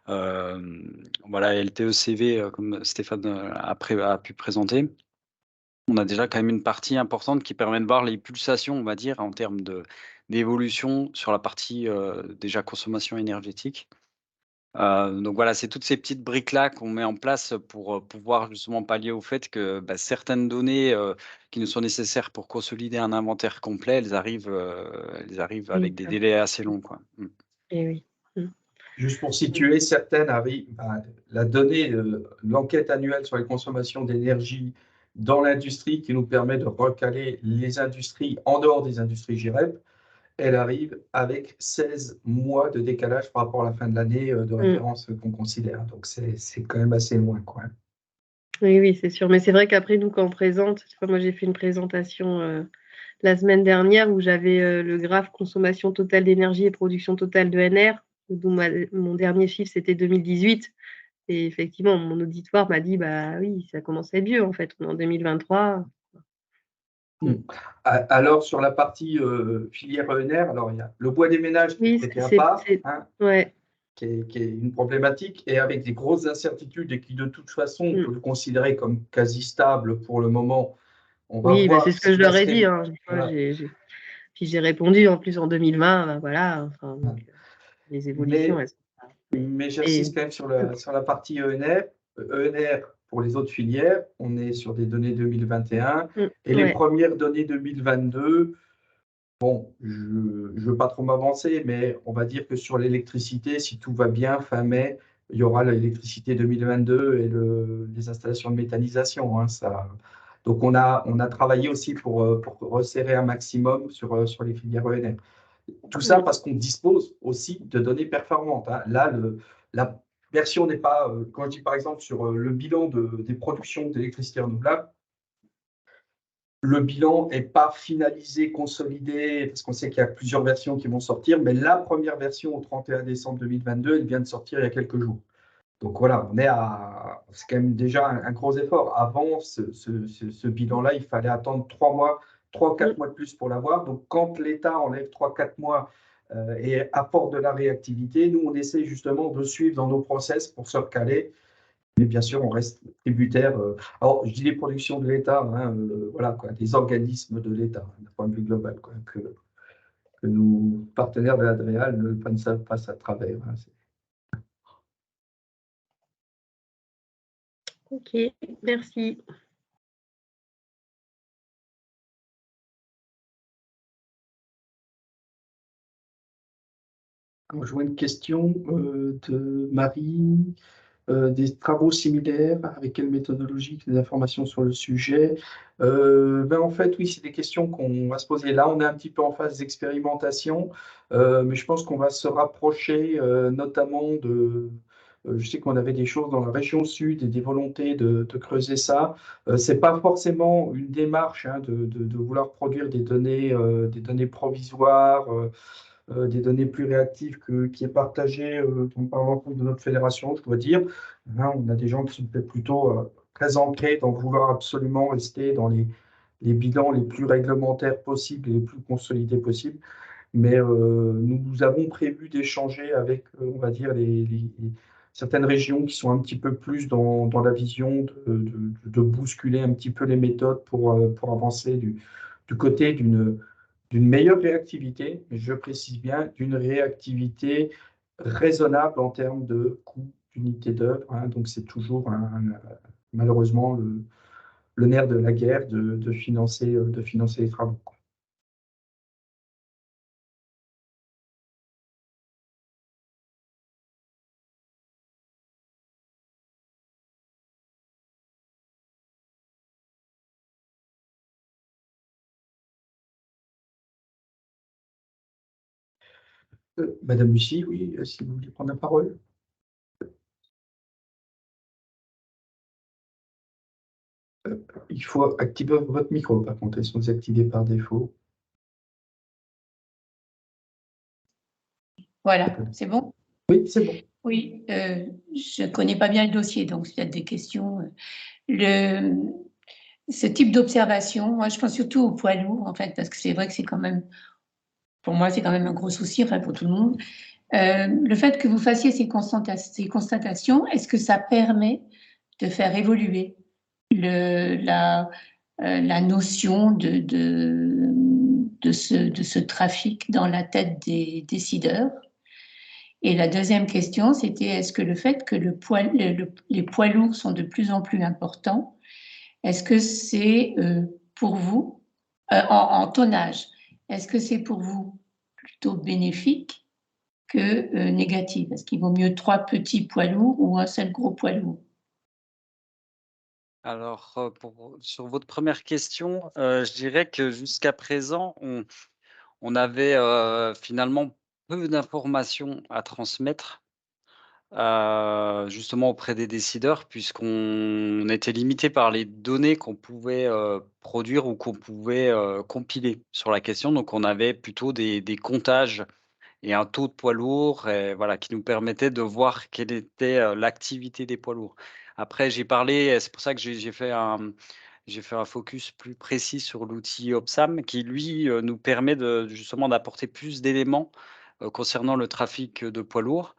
S2: voilà, LTECV, comme Stéphane a pu présenter, on a déjà quand même une partie importante qui permet de voir les pulsations, on va dire, en termes d'évolution sur la partie, déjà consommation énergétique. Donc voilà, c'est toutes ces petites briques-là qu'on met en place pour, pouvoir justement pallier au fait que, bah, certaines données, qui nous sont nécessaires pour consolider un inventaire complet, elles arrivent
S3: Oui,
S2: avec des
S3: ça.
S2: délais assez longs, quoi. Mmh.
S3: Et oui. Mhm.
S1: Juste pour situer, certaines arrivent, la donnée, l'enquête annuelle sur les consommations d'énergie dans l'industrie qui nous permet de recaler les industries en dehors des industries GIREP, elle arrive avec 16 mois de décalage par rapport à la fin de l'année de
S3: Mhm.
S1: référence qu'on considère. Donc, c'est quand même assez loin, quoi.
S3: Oui, oui, c'est sûr. Mais c'est vrai qu'après, nous, quand on présente, moi, j'ai fait une présentation la semaine dernière où j'avais le graphe consommation totale d'énergie et production totale de NR, dont mon dernier chiffre, c'était 2018. Et effectivement, mon auditoire m'a dit, bah oui, ça commence à être vieux, en fait. On est en 2023.
S1: Hmm. Alors, sur la partie filière ENR, alors il y a le bois des ménages qui est
S3: Oui,
S1: traité à part, hein,
S3: ouais.
S1: qui est une problématique, et avec des grosses incertitudes et qui de toute façon, on
S3: Mm.
S1: peut le considérer comme quasi stable pour le moment. On va
S3: Oui, bah, c'est
S1: voir
S3: ce que
S1: ce
S3: je
S1: qui va
S3: leur
S1: se
S3: ai dit,
S1: révéler.
S3: hein. Moi,
S1: Voilà.
S3: Puis j'ai répondu en plus en 2020, bah, voilà. Enfin, donc, les évolutions,
S1: Mais,
S3: elles sont pas.
S1: mais
S3: Et,
S1: j'insiste quand même sur la partie ENR. ENR, pour les autres filières, on est sur des données 2021 et les
S3: ouais.
S1: premières données 2022. Bon, je ne veux pas trop m'avancer, mais on va dire que sur l'électricité, si tout va bien, fin mai, il y aura l'électricité 2022 et les installations de méthanisation. Hein, ça. Donc, on a travaillé aussi pour resserrer un maximum sur les filières ENR. Tout ça
S3: Mm.
S1: parce qu'on dispose aussi de données performantes. Hein. Là, la version n'est pas, quand je dis par exemple sur le bilan des productions d'électricité renouvelable, le bilan n'est pas finalisé, consolidé, parce qu'on sait qu'il y a plusieurs versions qui vont sortir, mais la première version au 31 décembre 2022, elle vient de sortir il y a quelques jours. Donc voilà, c'est quand même déjà un gros effort. Avant ce bilan-là, il fallait attendre 3 mois, 3-4 mois de plus pour l'avoir. Donc quand l'État enlève 3-4 mois et apporte de la réactivité, nous, on essaie justement de suivre dans nos process pour se recaler. Mais bien sûr, on reste tributaire. Alors, je dis les productions de l'État, hein, voilà, quoi, des organismes de l'État, d'un point de vue global, quoi, que nos partenaires de l'Adréal ne passent à travers. Hein,
S3: Ok, merci.
S1: Je vois une question de Marie. Des travaux similaires, avec quelle méthodologie, des informations sur le sujet. En fait, oui, c'est des questions qu'on va se poser. Là, on est un petit peu en phase d'expérimentation, mais je pense qu'on va se rapprocher notamment de... je sais qu'on avait des choses dans la région sud et des volontés de creuser ça. Ce n'est pas forcément une démarche hein, de vouloir produire des données provisoires. Des données plus réactives qui est partagée par l'ensemble de notre fédération, je dois dire. Hein, on a des gens qui sont peut-être plutôt très ancrés dans vouloir absolument rester dans les bilans les plus réglementaires possibles et les plus consolidés possibles. Mais nous avons prévu d'échanger avec, on va dire, certaines régions qui sont un petit peu plus dans la vision de bousculer un petit peu les méthodes pour avancer du côté d'une meilleure réactivité, mais je précise bien d'une réactivité raisonnable en termes de coût d'unité d'œuvre. Hein. Donc c'est toujours malheureusement le nerf de la guerre de financer les travaux. Madame Lucie, oui, si vous voulez prendre la parole. Il faut activer votre micro, par contre, elles sont désactivées par défaut.
S4: Voilà, c'est bon?
S1: Oui, c'est bon.
S4: Oui, je ne connais pas bien le dossier, donc s'il y a des questions. Ce type d'observation, moi je pense surtout aux poids lourds, en fait, parce que c'est vrai que c'est quand même, pour moi, c'est quand même un gros souci, enfin pour tout le monde. Le fait que vous fassiez ces constatations, est-ce que ça permet de faire évoluer la notion de ce trafic dans la tête des décideurs? Et la deuxième question, c'était est-ce que le fait que les poids lourds sont de plus en plus importants, est-ce que c'est pour vous, en tonnage, est-ce que c'est pour vous plutôt bénéfique que négatif? Est-ce qu'il vaut mieux 3 petits poids lourds ou un seul gros poids lourd?
S2: Alors, sur votre première question, je dirais que jusqu'à présent, on avait, finalement peu d'informations à transmettre, justement auprès des décideurs puisqu'on était limité par les données qu'on pouvait, produire ou qu'on pouvait, compiler sur la question. Donc on avait plutôt des comptages et un taux de poids lourd et voilà, qui nous permettait de voir quelle était, l'activité des poids lourds. Après j'ai parlé, c'est pour ça que j'ai fait un focus plus précis sur l'outil Opsam qui lui, nous permet justement d'apporter plus d'éléments, concernant le trafic, de poids lourds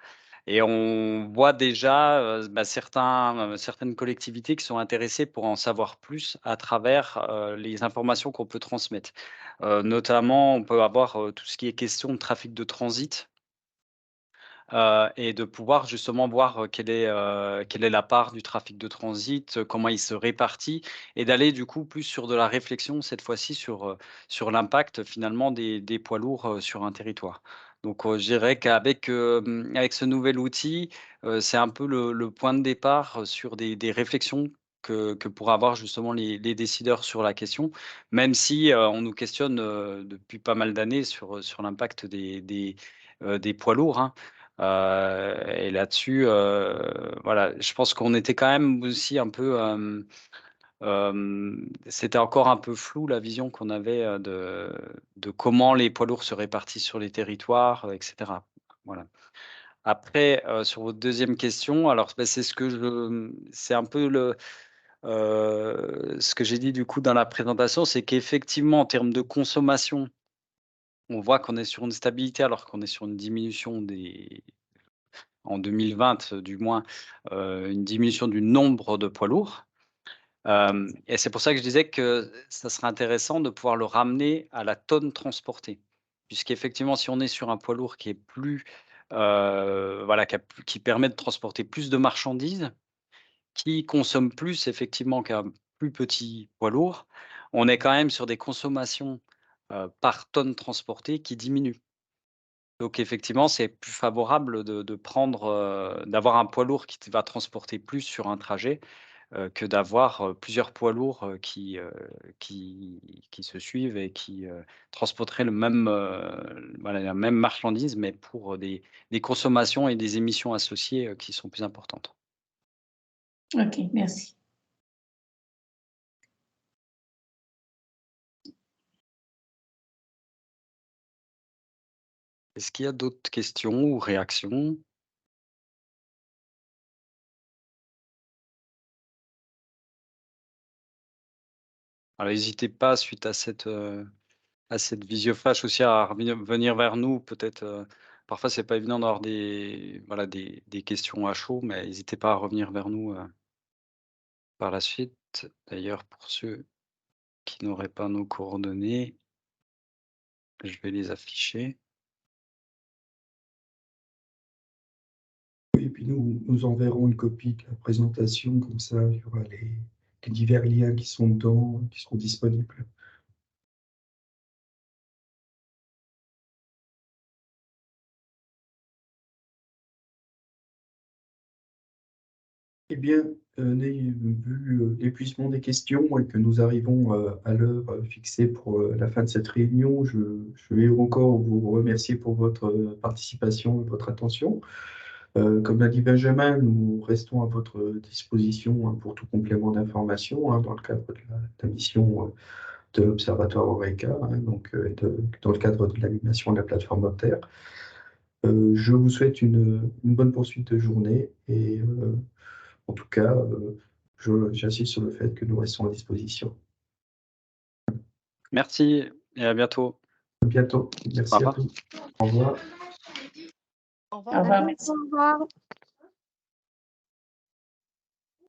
S2: et on voit déjà, certaines collectivités qui sont intéressées pour en savoir plus à travers, les informations qu'on peut transmettre. Notamment, on peut avoir, tout ce qui est question de trafic de transit, et de pouvoir justement voir, quelle est la part du trafic de transit, comment il se répartit et d'aller du coup plus sur de la réflexion cette fois-ci sur l'impact finalement des poids lourds, sur un territoire. Donc, je dirais qu'avec, avec ce nouvel outil, c'est un peu le point de départ, sur des réflexions que pourraient avoir justement les décideurs sur la question. Même si, on nous questionne, depuis pas mal d'années sur l'impact des poids lourds, hein. Et là-dessus, voilà, je pense qu'on était quand même aussi un peu, c'était encore un peu flou la vision qu'on avait de comment les poids lourds se répartissent sur les territoires, etc. Voilà. Après, sur votre deuxième question, alors bah, c'est un peu ce que j'ai dit du coup dans la présentation, c'est qu'effectivement en termes de consommation, on voit qu'on est sur une stabilité alors qu'on est sur une diminution en 2020 du moins, une diminution du nombre de poids lourds. Et c'est pour ça que je disais que ça serait intéressant de pouvoir le ramener à la tonne transportée. Puisqu'effectivement, si on est sur un poids lourd qui est plus, voilà, qui permet de transporter plus de marchandises, qui consomme plus effectivement qu'un plus petit poids lourd, on est quand même sur des consommations, par tonne transportée qui diminuent. Donc effectivement, c'est plus favorable de prendre, d'avoir un poids lourd qui va transporter plus sur un trajet, que d'avoir, plusieurs poids lourds, qui se suivent et qui, transporteraient le même, voilà, la même marchandise, mais pour, des consommations et des émissions associées, qui sont plus importantes.
S4: OK, merci.
S2: Est-ce qu'il y a d'autres questions ou réactions? Alors n'hésitez pas suite à cette visioflash aussi à venir vers nous peut-être, parfois c'est pas évident d'avoir voilà, des questions à chaud, mais n'hésitez pas à revenir vers nous, par la suite. D'ailleurs pour ceux qui n'auraient pas nos coordonnées, je vais les afficher.
S1: Oui, et puis nous enverrons une copie de la présentation, comme ça, il y aura les divers liens qui sont dedans, qui seront disponibles. Eh bien, vu l'épuisement des questions et que nous arrivons à l'heure fixée pour la fin de cette réunion, je vais encore vous remercier pour votre participation et votre attention. Comme l'a dit Benjamin, nous restons à votre disposition pour tout complément d'information dans le cadre de la mission de l'Observatoire Oreca, donc dans le cadre de l'animation de la plateforme Opter. Je vous souhaite une bonne poursuite de journée et en tout cas, j'insiste sur le fait que nous restons à disposition.
S2: Merci et à bientôt.
S1: À bientôt. Merci
S2: Au
S1: à
S2: revoir.
S1: tous. Au revoir.
S3: Au
S4: Au revoir,
S3: À
S4: merci.
S3: bientôt, au revoir.